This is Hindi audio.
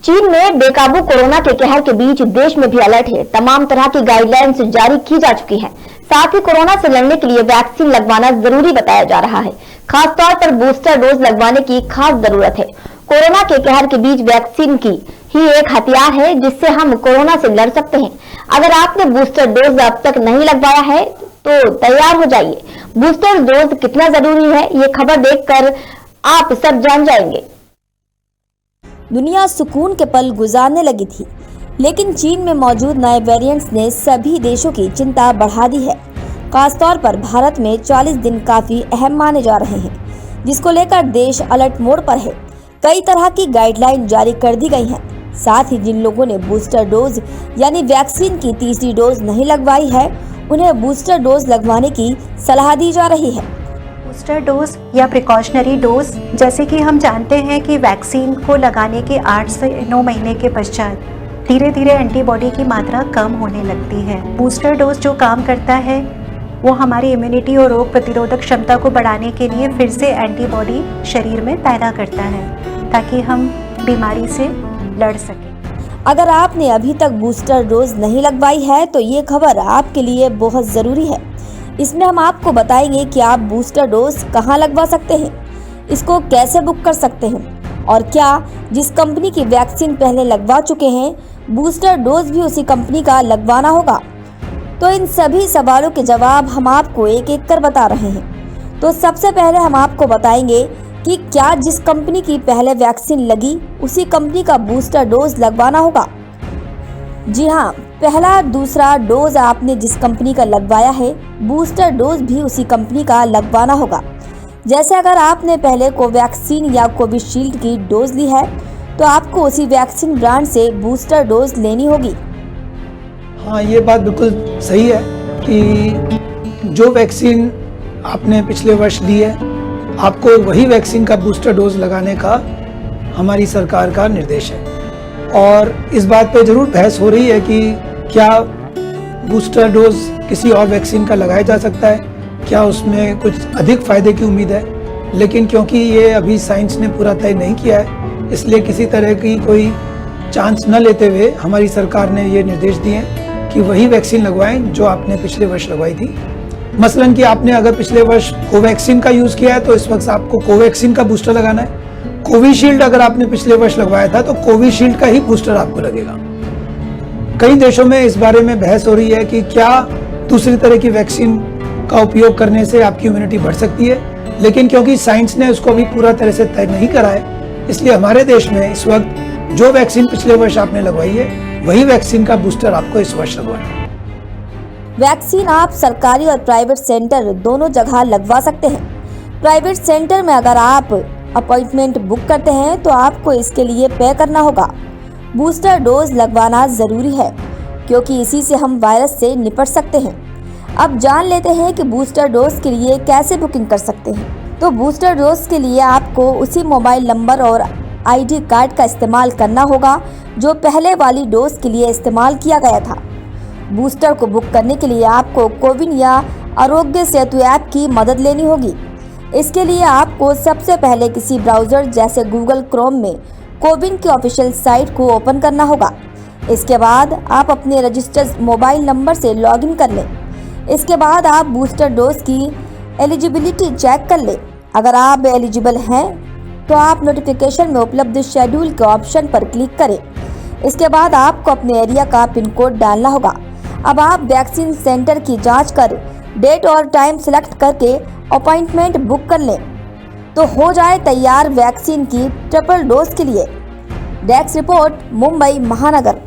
चीन में बेकाबू कोरोना के कहर के बीच देश में भी अलर्ट है। तमाम तरह की गाइडलाइंस जारी की जा चुकी हैं। साथ ही कोरोना से लड़ने के लिए वैक्सीन लगवाना जरूरी बताया जा रहा है। खासतौर पर बूस्टर डोज लगवाने की खास जरूरत है। कोरोना के कहर के बीच वैक्सीन की ही एक हथियार है जिससे हम कोरोना से लड़ सकते हैं। अगर आपने बूस्टर डोज अब तक नहीं लगवाया है तो तैयार हो जाइए। बूस्टर डोज कितना जरूरी है ये खबर देखकर आप सब जान जाएंगे। दुनिया सुकून के पल गुजारने लगी थी, लेकिन चीन में मौजूद नए वेरिएंट्स ने सभी देशों की चिंता बढ़ा दी है। खासतौर पर भारत में 40 दिन काफी अहम माने जा रहे हैं, जिसको लेकर देश अलर्ट मोड पर है। कई तरह की गाइडलाइन जारी कर दी गई हैं। साथ ही जिन लोगों ने बूस्टर डोज यानी वैक्सीन की तीसरी डोज नहीं लगवाई है, उन्हें बूस्टर डोज लगवाने की सलाह दी जा रही है। बूस्टर डोज या प्रिकॉशनरी डोज, जैसे कि हम जानते हैं कि वैक्सीन को लगाने के 8 से 9 महीने के पश्चात धीरे धीरे एंटीबॉडी की मात्रा कम होने लगती है। बूस्टर डोज जो काम करता है वो हमारी इम्यूनिटी और रोग प्रतिरोधक क्षमता को बढ़ाने के लिए फिर से एंटीबॉडी शरीर में पैदा करता है ताकि हम बीमारी से लड़ सकें। अगर आपने अभी तक बूस्टर डोज नहीं लगवाई है तो ये खबर आपके लिए बहुत ज़रूरी है। इसमें हम आपको बताएंगे कि आप बूस्टर डोज कहां लगवा सकते हैं, इसको कैसे बुक कर सकते हैं और क्या जिस कंपनी की वैक्सीन पहले लगवा चुके हैं बूस्टर डोज भी उसी कंपनी का लगवाना होगा। तो इन सभी सवालों के जवाब हम आपको एक एक कर बता रहे हैं। तो सबसे पहले हम आपको बताएंगे कि क्या जिस कंपनी की पहले वैक्सीन लगी उसी कंपनी का बूस्टर डोज लगवाना होगा। जी हाँ, पहला दूसरा डोज आपने जिस कंपनी का लगवाया है बूस्टर डोज भी उसी कंपनी का लगवाना होगा। जैसे अगर आपने पहले कोवैक्सीन या कोविशील्ड की डोज ली है तो आपको उसी वैक्सीन ब्रांड से बूस्टर डोज लेनी होगी। हाँ, ये बात बिल्कुल सही है कि जो वैक्सीन आपने पिछले वर्ष ली है आपको वही वैक्सीन का बूस्टर डोज लगाने का हमारी सरकार का निर्देश है। और इस बात पे जरूर बहस हो रही है कि क्या बूस्टर डोज किसी और वैक्सीन का लगाया जा सकता है, क्या उसमें कुछ अधिक फायदे की उम्मीद है। लेकिन क्योंकि ये अभी साइंस ने पूरा तय नहीं किया है, इसलिए किसी तरह की कोई चांस न लेते हुए हमारी सरकार ने ये निर्देश दिए हैं कि वही वैक्सीन लगवाएं जो आपने पिछले वर्ष लगवाई थी। मसलन कि आपने अगर पिछले वर्ष कोवैक्सीन का यूज़ किया है तो इस वक्त आपको कोवैक्सीन का बूस्टर लगाना है। कोविशील्ड अगर आपने पिछले वर्ष लगवाया था तो कोविशील्ड का ही बूस्टर आपको लगेगा। कई देशों में इस बारे में बहस हो रही है कि क्या दूसरी तरह की वैक्सीन का उपयोग करने से आपकी इम्यूनिटी बढ़ सकती है, लेकिन क्योंकि साइंस ने उसको अभी पूरा तरह से तय नहीं करा है, इसलिए हमारे देश में इस वक्त जो वैक्सीन पिछले वर्ष आपने लगवाई है वही वैक्सीन का बूस्टर आपको इस वर्ष लगवाना है। वैक्सीन आप सरकारी और प्राइवेट सेंटर दोनों जगह लगवा सकते हैं। प्राइवेट सेंटर में अगर आप अपॉइंटमेंट बुक करते हैं तो आपको इसके लिए पे करना होगा। बूस्टर डोज लगवाना ज़रूरी है क्योंकि इसी से हम वायरस से निपट सकते हैं। अब जान लेते हैं कि बूस्टर डोज के लिए कैसे बुकिंग कर सकते हैं। तो बूस्टर डोज के लिए आपको उसी मोबाइल नंबर और आईडी कार्ड का इस्तेमाल करना होगा जो पहले वाली डोज के लिए इस्तेमाल किया गया था। बूस्टर को बुक करने के लिए आपको कोविन या आरोग्य सेतु ऐप की मदद लेनी होगी। इसके लिए आपको सबसे पहले किसी ब्राउज़र जैसे गूगल क्रोम में कोविन की ऑफिशियल साइट को ओपन करना होगा। इसके बाद आप अपने रजिस्टर्ड मोबाइल नंबर से लॉगिन कर लें। इसके बाद आप बूस्टर डोज की एलिजिबिलिटी चेक कर लें। अगर आप एलिजिबल हैं तो आप नोटिफिकेशन में उपलब्ध शेड्यूल के ऑप्शन पर क्लिक करें। इसके बाद आपको अपने एरिया का पिन कोड डालना होगा। अब आप वैक्सीन सेंटर की जांच कर डेट और टाइम सेलेक्ट करके अपॉइंटमेंट बुक कर लें तो हो जाए तैयार वैक्सीन की ट्रिपल डोज के लिए। डेस्क रिपोर्ट, मुंबई महानगर।